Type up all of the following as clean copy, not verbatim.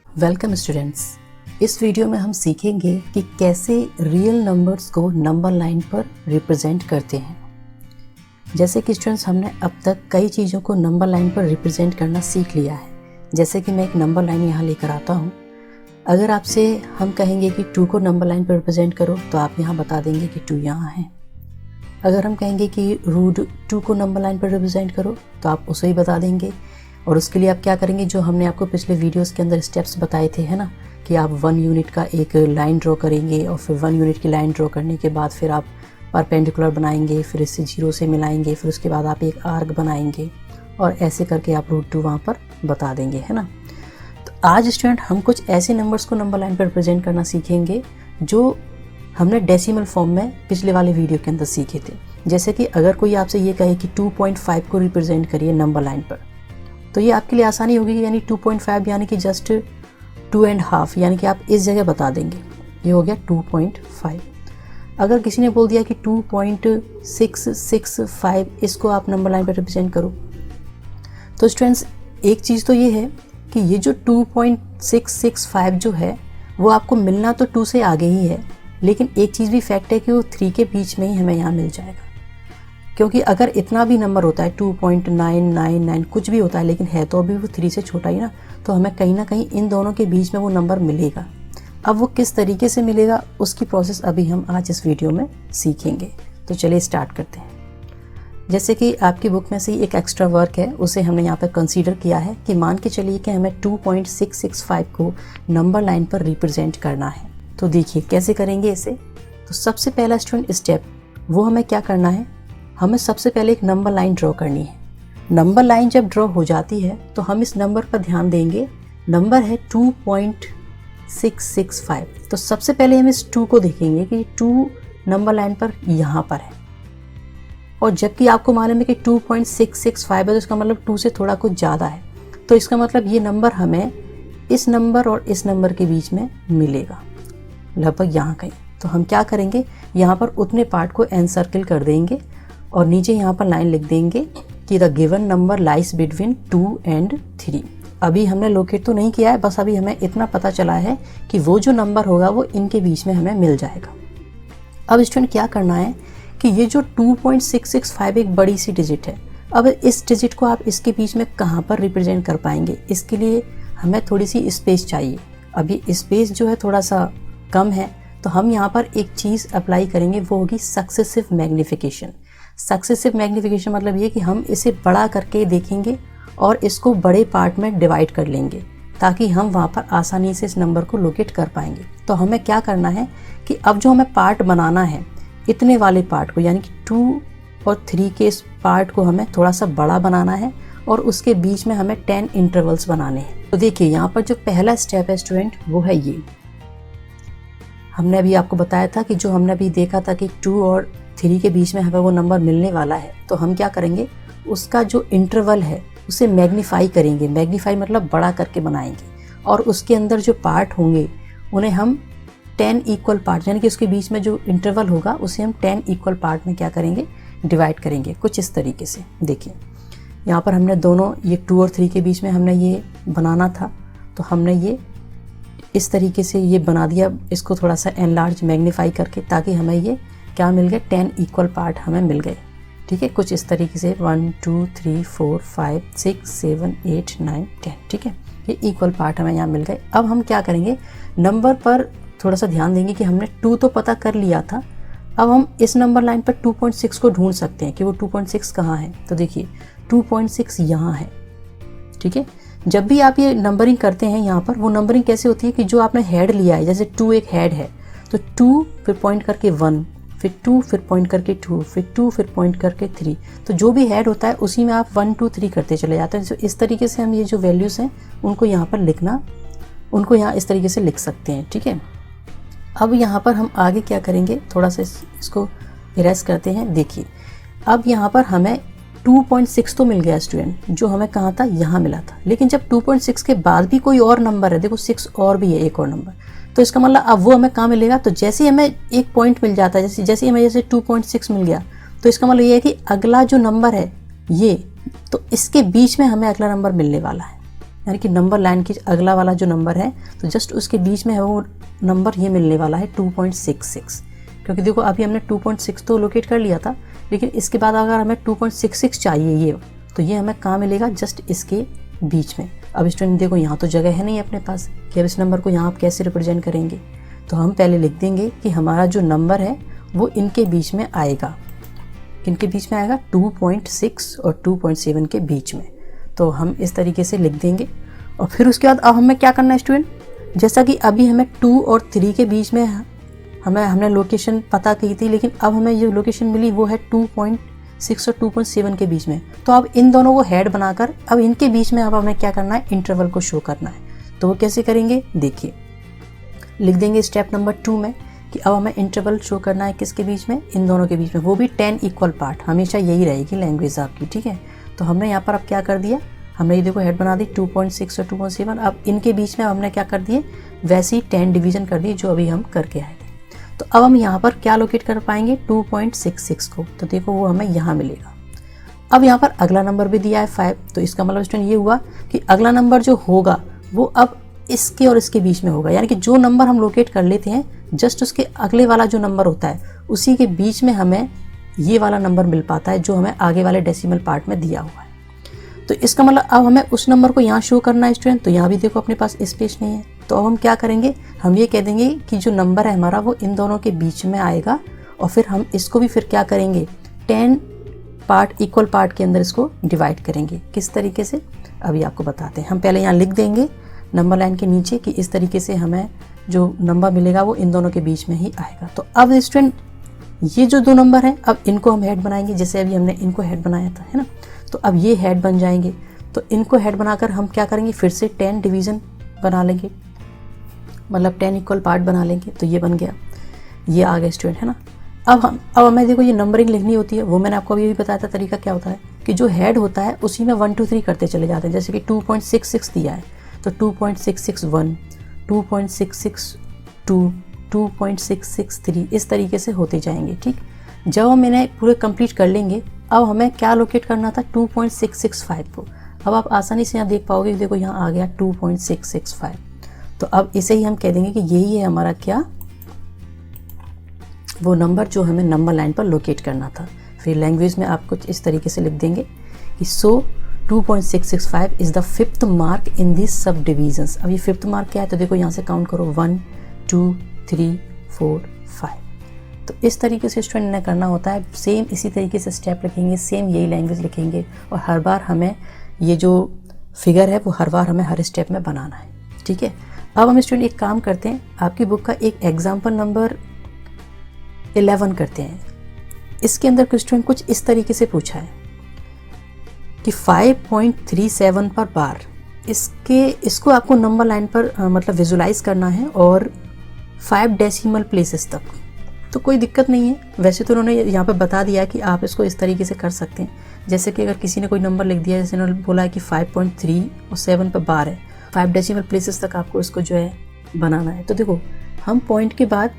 Welcome students. इस video में हम सीखेंगे कि कैसे रियल नंबर्स को नंबर लाइन पर रिप्रेजेंट करते हैं। जैसे कि स्टूडेंट्स, हमने अब तक कई चीज़ों को नंबर लाइन पर रिप्रेजेंट करना सीख लिया है। जैसे कि मैं एक नंबर लाइन यहाँ लेकर आता हूँ। अगर आपसे हम कहेंगे कि 2 को नंबर लाइन पर रिप्रेजेंट करो तो आप यहाँ बता देंगे कि 2 यहाँ है। अगर हम कहेंगे कि √2 को नंबर लाइन पर रिप्रेजेंट करो तो आप उसे ही बता देंगे। और उसके लिए आप क्या करेंगे, जो हमने आपको पिछले वीडियोस के अंदर स्टेप्स बताए थे, है ना, कि आप 1 यूनिट का एक लाइन ड्रॉ करेंगे और फिर 1 यूनिट की लाइन ड्रॉ करने के बाद फिर आप परपेंडिकुलर बनाएंगे, फिर इससे 0 से मिलाएंगे, फिर उसके बाद आप एक आर्क बनाएंगे और ऐसे करके आप √2 वहाँ पर बता देंगे, है ना। तो आज स्टूडेंट हम कुछ ऐसे नंबर्स को नंबर लाइन पर रिप्रेजेंट करना सीखेंगे जो हमने डेसिमल फॉर्म में पिछले वाले वीडियो के अंदर सीखे थे। जैसे कि अगर कोई आपसे ये कहे कि 2.5 को रिप्रेजेंट करिए नंबर लाइन पर, तो ये आपके लिए आसानी होगी, यानी 2.5 यानी कि जस्ट 2.5, यानी कि आप इस जगह बता देंगे, ये हो गया 2.5। अगर किसी ने बोल दिया कि 2.665 इसको आप नंबर लाइन पर रिप्रेजेंट करो, तो स्टूडेंट्स एक चीज़ तो ये है कि ये जो 2.665 जो है वो आपको मिलना तो 2 से आगे ही है, लेकिन एक चीज़ भी फैक्ट है कि वो 3 के बीच में ही हमें यहाँ मिल जाएगा। क्योंकि अगर इतना भी नंबर होता है 2.999 कुछ भी होता है, लेकिन है तो अभी वो 3 से छोटा ही ना, तो हमें कहीं ना कहीं इन दोनों के बीच में वो नंबर मिलेगा। अब वो किस तरीके से मिलेगा उसकी प्रोसेस अभी हम आज इस वीडियो में सीखेंगे। तो चलिए स्टार्ट करते हैं। जैसे कि आपकी बुक में से एक एक्स्ट्रा वर्क है, उसे हमने यहाँ पर कंसीडर किया है कि मान के चलिए कि हमें 2.665 को नंबर लाइन पर रिप्रेजेंट करना है। तो देखिए कैसे करेंगे इसे। तो सबसे पहला स्टूडेंट स्टेप वो हमें क्या करना है, हमें सबसे पहले एक नंबर लाइन ड्रॉ करनी है। नंबर लाइन जब ड्रॉ हो जाती है तो हम इस नंबर पर ध्यान देंगे। नंबर है 2.665। तो सबसे पहले हम इस 2 को देखेंगे कि 2 नंबर लाइन पर यहाँ पर है, और जबकि आपको मालूम है कि 2.665 है तो इसका मतलब 2 से थोड़ा कुछ ज़्यादा है। तो इसका मतलब ये नंबर हमें इस नंबर और इस नंबर के बीच में मिलेगा, लगभग यहाँ कहीं। तो हम क्या करेंगे, यहाँ पर उतने पार्ट को एनसर्किल कर देंगे और नीचे यहाँ पर लाइन लिख देंगे कि the given number lies between 2 and 3। अभी हमने लोकेट तो नहीं किया है, बस अभी हमें इतना पता चला है कि वो जो नंबर होगा वो इनके बीच में हमें मिल जाएगा। अब स्टूडेंट क्या करना है कि ये जो 2.665 एक बड़ी सी डिजिट है, अब इस डिजिट को आप इसके बीच में कहाँ पर रिप्रेजेंट कर पाएंगे, इसके लिए हमें थोड़ी सी स्पेस चाहिए। अभी स्पेस जो है थोड़ा सा कम है, तो हम यहाँ पर एक चीज़ अप्लाई करेंगे, वो होगी सक्सेसिव मैग्नीफिकेशन। सक्सेसिव मैग्नीफिकेशन मतलब ये कि हम इसे बड़ा करके देखेंगे और इसको बड़े पार्ट में डिवाइड कर लेंगे, ताकि हम वहाँ पर आसानी से इस नंबर को लोकेट कर पाएंगे। तो हमें क्या करना है कि अब जो हमें पार्ट बनाना है, इतने वाले पार्ट को, यानी कि 2 और 3 के इस पार्ट को हमें थोड़ा सा बड़ा बनाना है और उसके बीच में हमें 10 इंटरवल्स बनाने हैं। तो देखिए यहाँ पर जो पहला स्टेप है स्टूडेंट वो है ये। हमने अभी आपको बताया था कि जो हमने अभी देखा था कि 2 और 3 के बीच में हमें वो नंबर मिलने वाला है, तो हम क्या करेंगे, उसका जो इंटरवल है उसे मैग्नीफाई करेंगे। मैग्नीफाई मतलब बड़ा करके बनाएंगे, और उसके अंदर जो पार्ट होंगे उन्हें हम 10 इक्वल पार्ट, यानी कि उसके बीच में जो इंटरवल होगा उसे हम 10 इक्वल पार्ट में क्या करेंगे, डिवाइड करेंगे, कुछ इस तरीके से। देखिए यहाँ पर हमने दोनों, ये 2 और 3 के बीच में हमने ये बनाना था, तो हमने ये इस तरीके से ये बना दिया, इसको थोड़ा सा एनलार्ज मैग्नीफाई करके, ताकि हमें ये क्या मिल गए, 10 इक्वल पार्ट हमें मिल गए। ठीक है, कुछ इस तरीके से 1 2 3 4 5 6 7 8 9 10। ठीक है, ये इक्वल पार्ट हमें यहाँ मिल गए। अब हम क्या करेंगे, नंबर पर थोड़ा सा ध्यान देंगे कि हमने 2 तो पता कर लिया था। अब हम इस नंबर लाइन पर 2.6 को ढूंढ सकते हैं कि वो 2.6 कहाँ है। तो देखिए 2.6 यहाँ है। ठीक है, जब भी आप ये नंबरिंग करते हैं यहाँ पर, वो नंबरिंग कैसे होती है कि जो आपने हेड लिया है, जैसे 2 एक हेड है, तो 2 फिर पॉइंट करके 1, फिर 2 फिर पॉइंट करके 2, फिर 2 फिर पॉइंट करके 3। तो जो भी हेड होता है उसी में आप 1 2 3 करते चले जाते हैं। तो इस तरीके से हम ये जो वैल्यूज़ हैं उनको यहाँ पर लिखना, उनको यहाँ इस तरीके से लिख सकते हैं। ठीक है, अब यहाँ पर हम आगे क्या करेंगे, थोड़ा सा इसको इरेज करते हैं। देखिए अब यहाँ पर हमें 2.6 तो मिल गया स्टूडेंट, जो हमें कहाँ था, यहाँ मिला था। लेकिन जब 2.6 के बाद भी कोई और नंबर है, देखो 6 और भी है, एक और नंबर, तो इसका मतलब अब वो हमें कहाँ मिलेगा। तो जैसे हमें एक पॉइंट मिल जाता है, जैसे हमें 2.6 मिल गया, तो इसका मतलब ये है कि अगला जो नंबर है ये तो इसके बीच में हमें अगला नंबर मिलने वाला है, यानी कि नंबर लाइन की अगला वाला जो नंबर है तो जस्ट उसके बीच में है वो नंबर ये मिलने वाला है 2.66। क्योंकि देखो अभी हमने 2.6 तो लोकेट कर लिया था, लेकिन इसके बाद अगर हमें 2.66 चाहिए ये, तो ये हमें कहाँ मिलेगा, जस्ट इसके बीच में। अब स्टूडेंट देखो यहाँ तो जगह है नहीं अपने पास कि अब इस नंबर को यहाँ आप कैसे रिप्रेजेंट करेंगे, तो हम पहले लिख देंगे कि हमारा जो नंबर है वो इनके बीच में आएगा। किनके बीच में आएगा, 2.6 और 2.7 के बीच में। तो हम इस तरीके से लिख देंगे। और फिर उसके बाद अब हमें क्या करना है स्टूडेंट, जैसा कि अभी हमें 2 और 3 के बीच में हमने लोकेशन पता की थी, लेकिन अब हमें जो लोकेशन मिली वो है 2.6 और 2.7 के बीच में। तो अब इन दोनों को हेड बनाकर अब इनके बीच में अब हमें क्या करना है, इंटरवल को शो करना है। तो वो कैसे करेंगे, देखिए लिख देंगे स्टेप नंबर 2 में कि अब हमें इंटरवल शो करना है किसके बीच में, इन दोनों के बीच में, वो भी 10 इक्वल पार्ट। हमेशा यही रहेगी लैंग्वेज आपकी, ठीक है। तो हमने यहाँ पर अब क्या कर दिया, हमने ये देखो हेड बना दी 2.6 और 2.7। अब इनके बीच में हमने क्या कर दिए, वैसे ही 10 डिवीजन कर दिए जो अभी हम करके आए थे। तो अब हम यहाँ पर क्या लोकेट कर पाएंगे, 2.66 को। तो देखो वो हमें यहाँ मिलेगा। अब यहाँ पर अगला नंबर भी दिया है 5। तो इसका मतलब स्टूडेंट ये हुआ कि अगला नंबर जो होगा वो अब इसके और इसके बीच में होगा, यानी कि जो नंबर हम लोकेट कर लेते हैं जस्ट उसके अगले वाला जो नंबर होता है उसी के बीच में हमें ये वाला नंबर मिल पाता है जो हमें आगे वाले डेसिमल पार्ट में दिया हुआ है। तो इसका मतलब अब हमें उस नंबर को यहाँ शो करना है स्टूडेंट। तो यहाँ भी देखो अपने पास स्पेस नहीं है, तो अब हम क्या करेंगे, हम ये कह देंगे कि जो नंबर है हमारा वो इन दोनों के बीच में आएगा। और फिर हम इसको भी फिर क्या करेंगे, 10 पार्ट इक्वल पार्ट के अंदर इसको डिवाइड करेंगे। किस तरीके से अभी आपको बताते हैं। हम पहले यहाँ लिख देंगे नंबर लाइन के नीचे कि इस तरीके से हमें जो नंबर मिलेगा वो इन दोनों के बीच में ही आएगा। तो अब स्टूडेंट ये जो दो नंबर हैं अब इनको हम हेड बनाएंगे, जैसे अभी हमने इनको हेड बनाया था, है ना। तो अब ये हेड बन जाएंगे। तो इनको हेड बनाकर हम क्या करेंगे, फिर से 10 डिवीज़न बना लेंगे, मतलब 10 इक्वल पार्ट बना लेंगे। तो ये बन गया, ये आ गया स्टूडेंट, है ना। अब हमें देखो ये नंबरिंग लिखनी होती है, वो मैंने आपको अभी भी बताया था तरीका क्या होता है कि जो हेड होता है उसी में 1 2 3 करते चले जाते हैं। जैसे कि 2.66 दिया है तो 2.661, 2.662, 2.663 इस तरीके से होते जाएंगे, ठीक। जब हम इन्हें पूरे कंप्लीट कर लेंगे अब हमें क्या लोकेट करना था, 2.665 को। अब आप आसानी से यहाँ देख पाओगे, देखो यहाँ आ गया 2.665। तो अब इसे ही हम कह देंगे कि यही है हमारा क्या, वो नंबर जो हमें नंबर लाइन पर लोकेट करना था। फिर लैंग्वेज में आप कुछ इस तरीके से लिख देंगे कि सो 2.665 is the 5th mark in this सब डिविजन्स। अब ये 5th मार्क क्या है, तो देखो यहाँ से काउंट करो 1 2 3 4 5। तो इस तरीके से स्टूडेंट ने करना होता है। सेम इसी तरीके से स्टेप लिखेंगे, सेम यही लैंग्वेज लिखेंगे और हर बार हमें ये जो फिगर है वो हर बार हमें हर स्टेप में बनाना है, ठीक है। अब हम स्टूडेंट एक काम करते हैं, आपकी बुक का एक एग्जाम्पल नंबर 11 करते हैं। इसके अंदर क्वेश्चन कुछ इस तरीके से पूछा है कि 5.37 पर बार, इसको आपको नंबर लाइन पर मतलब विजुलाइज करना है और 5 डेसिमल प्लेसेस तक। तो कोई दिक्कत नहीं है, वैसे तो उन्होंने यहाँ पे बता दिया है कि आप इसको इस तरीके से कर सकते हैं। जैसे कि अगर किसी ने कोई नंबर लिख दिया, जैसे उन्होंने बोला है कि 5.3 और 7 पर बार है, 5 डेसिमल प्लेसेस तक आपको इसको जो है बनाना है। तो देखो हम पॉइंट के बाद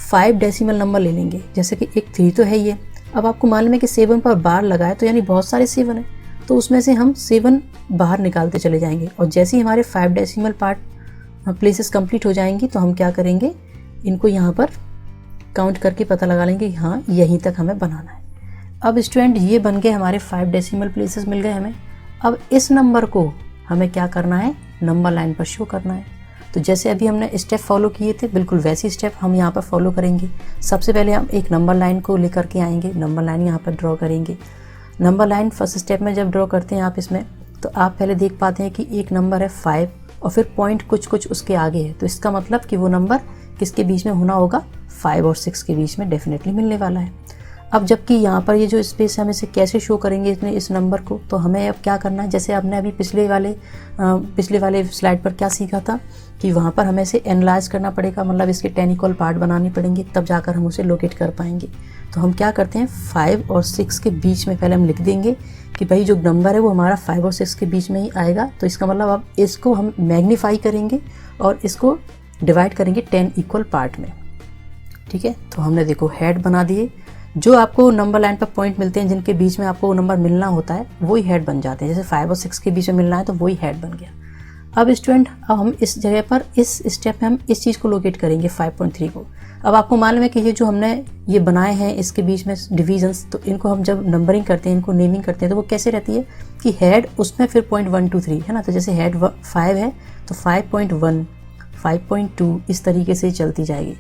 5 डेसिमल नंबर ले लेंगे, जैसे कि एक 3 तो है ये। अब आपको मालूम है कि 7 पर बार लगा है तो यानी बहुत सारे 7 है, तो उसमें से हम 7 बाहर निकालते चले जाएंगे। और जैसे ही हमारे 5 डेसिमल पार्ट प्लेसेस कंप्लीट हो जाएंगी तो हम क्या करेंगे, इनको यहाँ पर काउंट करके पता लगा लेंगे कि हाँ यहीं तक हमें बनाना है। अब स्टूडेंट ये बन गए हमारे 5 डेसिमल प्लेसेस मिल गए हमें। अब इस नंबर को हमें क्या करना है, नंबर लाइन पर शो करना है। तो जैसे अभी हमने स्टेप फॉलो किए थे बिल्कुल वैसी स्टेप हम यहाँ पर फॉलो करेंगे। सबसे पहले हम एक नंबर लाइन को लेकर के आएंगे, नंबर लाइन यहाँ पर ड्रॉ करेंगे। नंबर लाइन फर्स्ट स्टेप में जब ड्रॉ करते हैं आप इसमें, तो आप पहले देख पाते हैं कि एक नंबर है 5 और फिर पॉइंट कुछ उसके आगे है। तो इसका मतलब कि वो नंबर किसके बीच में होना होगा, 5 और 6 के बीच में डेफिनेटली मिलने वाला है। अब जबकि यहाँ पर ये जो स्पेस है हम इसे कैसे शो करेंगे इस नंबर को, तो हमें अब क्या करना है, जैसे आपने अभी पिछले वाले स्लाइड पर क्या सीखा था कि वहाँ पर हमें इसे एनालाइज करना पड़ेगा, मतलब इसके 10 इक्वल पार्ट बनाने पड़ेंगे, तब जाकर हम उसे लोकेट कर पाएंगे। तो हम क्या करते हैं, 5 और 6 के बीच में पहले हम लिख देंगे कि भाई जो नंबर है वो हमारा 5 और 6 के बीच में ही आएगा। तो इसका मतलब अब इसको हम मैग्नीफाई करेंगे और इसको डिवाइड करेंगे 10 इक्वल पार्ट में, ठीक है। तो हमने देखो हेड बना दिए, जो आपको नंबर लाइन पर पॉइंट मिलते हैं जिनके बीच में आपको वो नंबर मिलना होता है वही हेड बन जाते हैं। जैसे 5 और 6 के बीच में मिलना है तो वही हेड बन गया। अब स्टूडेंट, अब हम इस जगह पर इस स्टेप में हम इस चीज़ को लोकेट करेंगे 5.3 को। अब आपको मालूम है कि ये जो हमने ये बनाए हैं इसके बीच में डिवीजन्स, तो इनको हम जब नंबरिंग करते हैं, इनको नेमिंग करते हैं, तो वो कैसे रहती है कि हेड उसमें फिर 0.1 2 3 है ना। तो जैसे हेड 5 है तो 5.1 5.2 इस तरीके से चलती जाएगी।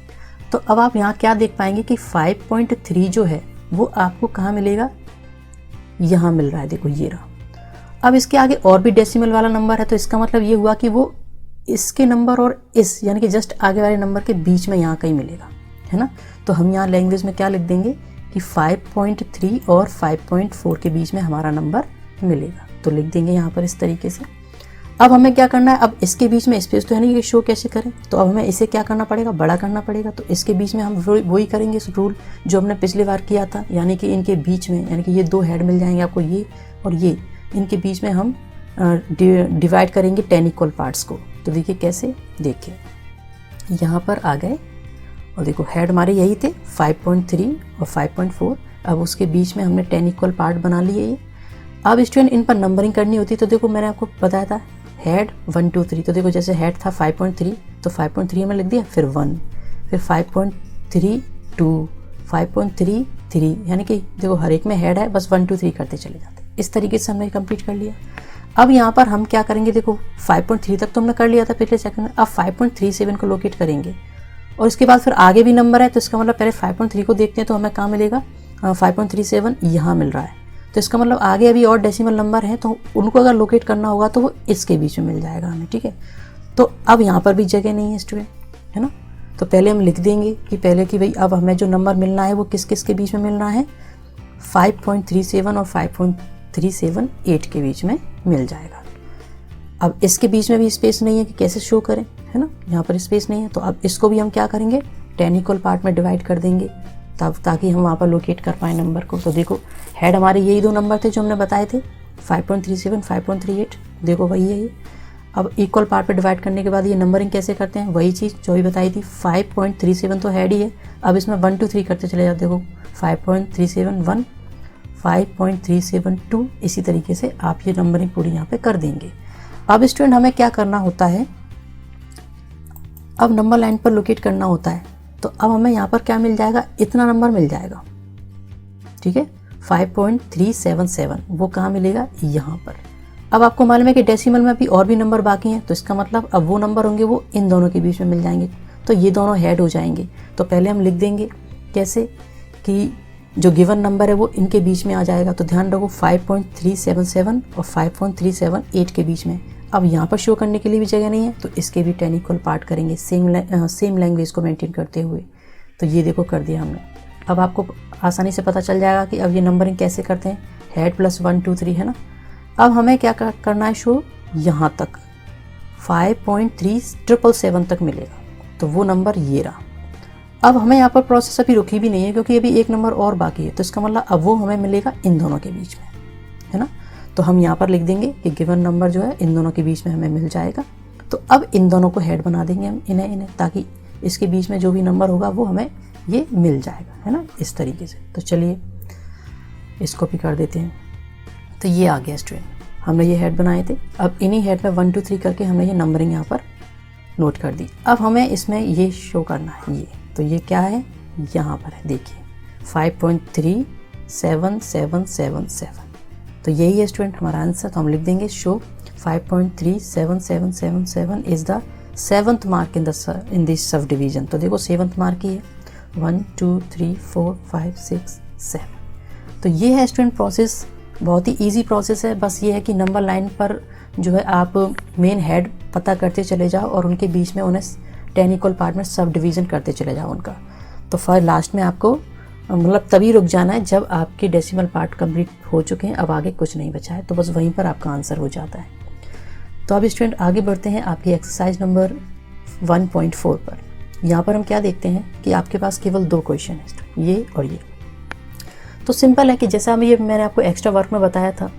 तो अब आप यहाँ क्या देख पाएंगे कि 5.3 जो है वो आपको कहाँ मिलेगा, यहाँ मिल रहा है, देखो ये रहा। अब इसके आगे और भी डेसिमल वाला नंबर है, तो इसका मतलब ये हुआ कि वो इसके नंबर और इस यानी कि जस्ट आगे वाले नंबर के बीच में यहाँ कहीं मिलेगा, है ना। तो हम यहाँ लैंग्वेज में क्या लिख देंगे कि 5.3 और 5.4 के बीच में हमारा नंबर मिलेगा, तो लिख देंगे यहाँ पर इस तरीके से। अब हमें क्या करना है, अब इसके बीच में स्पेस तो है नहीं कि शो कैसे करें, तो अब हमें इसे क्या करना पड़ेगा, बड़ा करना पड़ेगा। तो इसके बीच में हम वही करेंगे इस रूल जो हमने पिछली बार किया था, यानी कि इनके बीच में, यानी कि ये 2 हेड मिल जाएंगे आपको, ये और ये, इनके बीच में हम डिवाइड करेंगे 10 इक्वल पार्ट्स को। तो देखिए कैसे, देखिए यहाँ पर आ गए और देखो हेड हमारे यही थे 5.3 और 5.4। अब उसके बीच में हमने 10 इक्वल पार्ट बना लिए ये। अब स्टूडेंट इन पर नंबरिंग करनी होती, तो देखो मैंने आपको बताया था हेड 1 2 3, तो देखो जैसे हेड था 5.3 तो 5.3 में लिख दिया, फिर 1, फिर 5.3 2 5.3 3, यानी कि देखो हर एक में हेड है, बस 1 2 3 करते चले जाते। इस तरीके से हमने कंप्लीट कर लिया। अब यहाँ पर हम क्या करेंगे, देखो 5.3 तक तो हमने कर लिया था पिछले सेकंड में, अब 5.37 को लोकेट करेंगे और इसके बाद फिर आगे भी नंबर है, तो इसका मतलब पहले 5.3 को देखते हैं, तो हमें कहाँ मिलेगा, 5.37 यहाँ मिल रहा है। तो इसका मतलब आगे अभी और डेसिमल नंबर हैं, तो उनको अगर लोकेट करना होगा तो वो इसके बीच में मिल जाएगा हमें, ठीक है। तो अब यहाँ पर भी जगह नहीं है स्टूडेंट, है ना। तो पहले हम लिख देंगे कि पहले कि भाई अब हमें जो नंबर मिलना है वो किस किस के बीच में मिलना है, 5.37 और 5.378 के बीच में मिल जाएगा। अब इसके बीच में भी स्पेस नहीं है कि कैसे शो करें, है ना, यहाँ पर स्पेस नहीं है। तो अब इसको भी हम क्या करेंगे, 10 इक्वल पार्ट में डिवाइड कर देंगे तब ताकि हम वहाँ पर लोकेट कर पाएँ नंबर को। तो देखो हेड हमारे यही 2 नंबर थे जो हमने बताए थे, 5.37 5.38, देखो वही है ये। अब इक्वल पार्ट पे डिवाइड करने के बाद ये नंबरिंग कैसे करते हैं, वही चीज़ जो भी बताई थी। 5.37 तो हेड ही है, अब इसमें 1 2 3 करते चले जाओ, देखो 5.37 1 5.37 2, इसी तरीके से आप ये नंबरिंग पूरी यहाँ पे कर देंगे। अब स्टूडेंट हमें क्या करना होता है, अब नंबर लाइन पर लोकेट करना होता है। तो अब हमें यहाँ पर क्या मिल जाएगा, इतना नंबर मिल जाएगा, ठीक है, 5.377, वो कहाँ मिलेगा, यहाँ पर। अब आपको मालूम है कि डेसिमल में अभी और भी नंबर बाकी हैं, तो इसका मतलब अब वो नंबर होंगे वो इन दोनों के बीच में मिल जाएंगे, तो ये दोनों हेड हो जाएंगे। तो पहले हम लिख देंगे कैसे कि जो गिवन नंबर है वो इनके बीच में आ जाएगा। तो ध्यान रखो 5.377 और 5.378 के बीच में। अब यहाँ पर शो करने के लिए भी जगह नहीं है, तो इसके भी 10 इक्वल पार्ट करेंगे सेम लैंग्वेज को मेंटेन करते हुए। तो ये देखो कर दिया हमने। अब आपको आसानी से पता चल जाएगा कि अब ये नंबरिंग कैसे करते हैं, हेड प्लस 1 2 3, है ना। अब हमें क्या करना है, शो यहाँ तक 5.3777 तक मिलेगा, तो वो नंबर ये रहा। अब हमें यहाँ पर प्रोसेस अभी रुकी भी नहीं है क्योंकि अभी एक नंबर और बाकी है, तो इसका मतलब अब वो हमें मिलेगा इन दोनों के बीच में, है ना। तो हम यहाँ पर लिख देंगे कि गिवन नंबर जो है इन दोनों के बीच में हमें मिल जाएगा। तो अब इन दोनों को हेड बना देंगे हम इन्हें, ताकि इसके बीच में जो भी नंबर होगा वो हमें ये मिल जाएगा, है ना, इस तरीके से। तो चलिए इसको भी कर देते हैं। तो ये आ गया स्टूडेंट, हमने ये हेड बनाए थे। अब इन्हीं हेड में 1 2 3 करके हमने ये नंबरिंग यहाँ पर नोट कर दी। अब हमें इसमें ये शो करना है, ये तो ये क्या है, यहाँ पर है, देखिए 5.37777, तो यही है स्टूडेंट हमारा आंसर। तो हम लिख देंगे show 5.37777 is the 7th mark in this sub division. तो देखो 7th मार्क ही है, 1 2 3 4 5 6 7। तो ये है स्टूडेंट प्रोसेस, बहुत ही इजी प्रोसेस है। बस ये है कि नंबर लाइन पर जो है आप मेन हेड पता करते चले जाओ और उनके बीच में उन्हें 10 इक्वल पार्ट में सब डिवीज़न करते चले जाओ उनका। तो फिर लास्ट में आपको मतलब तभी रुक जाना है जब आपके डेसिमल पार्ट कंप्लीट हो चुके हैं, अब आगे कुछ नहीं बचा है, तो बस वहीं पर आपका आंसर हो जाता है। तो अब स्टूडेंट आगे बढ़ते हैं आपकी एक्सरसाइज नंबर 1.4 पर। यहाँ पर हम क्या देखते हैं कि आपके पास केवल 2 क्वेश्चन है, ये और ये। तो सिंपल है कि जैसा मैंने आपको एक्स्ट्रा वर्क में बताया था,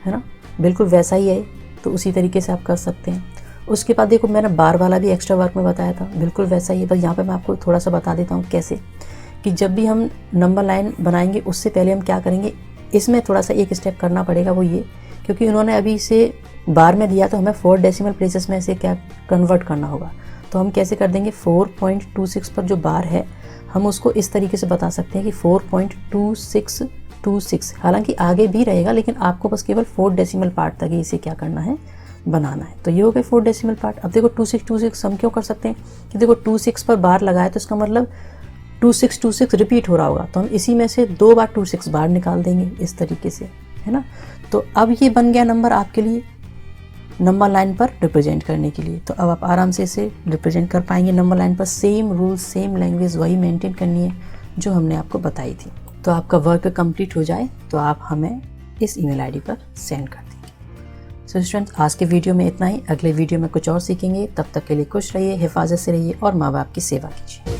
है ना, बिल्कुल वैसा ही है, तो उसी तरीके से आप कर सकते हैं। उसके बाद देखो मैंने बार वाला भी एक्स्ट्रा वर्क में बताया था, बिल्कुल वैसा ही है, बस यहाँ पे मैं आपको थोड़ा सा बता देता हूँ कैसे, कि जब भी हम नंबर लाइन बनाएंगे उससे पहले हम क्या करेंगे, इसमें थोड़ा सा एक स्टेप करना पड़ेगा, वो ये क्योंकि उन्होंने अभी इसे बार में दिया तो हमें 4 डेसिमल प्लेसेस में इसे क्या कन्वर्ट करना होगा। तो हम कैसे कर देंगे, 4.26 पर जो बार है हम उसको इस तरीके से बता सकते हैं कि 4.2626, हालांकि आगे भी रहेगा लेकिन आपको बस केवल 4 डेसिमल पार्ट तक ही इसे क्या करना है, बनाना है। तो ये हो गए 4 डेसिमल पार्ट। अब देखो 2626 हम क्यों कर सकते हैं कि देखो 26 पर बार लगाए तो इसका मतलब 2626 रिपीट हो रहा होगा, तो हम इसी में से 2 बार 26 बार निकाल देंगे इस तरीके से, है ना। तो अब ये बन गया नंबर आपके लिए नंबर लाइन पर रिप्रेजेंट करने के लिए। तो अब आप आराम से इसे रिप्रेजेंट कर पाएंगे नंबर लाइन पर। सेम रूल सेम लैंग्वेज वही मेंटेन करनी है जो हमने आपको बताई थी। तो आपका वर्क कंप्लीट हो जाए तो आप हमें इस ईमेल आईडी पर सेंड कर देंगे। सो स्टूडेंट्स, आज के वीडियो में इतना ही। अगले वीडियो में कुछ और सीखेंगे। तब तक के लिए खुश रहिए, हिफाजत से रहिए और माँ बाप की सेवा कीजिए।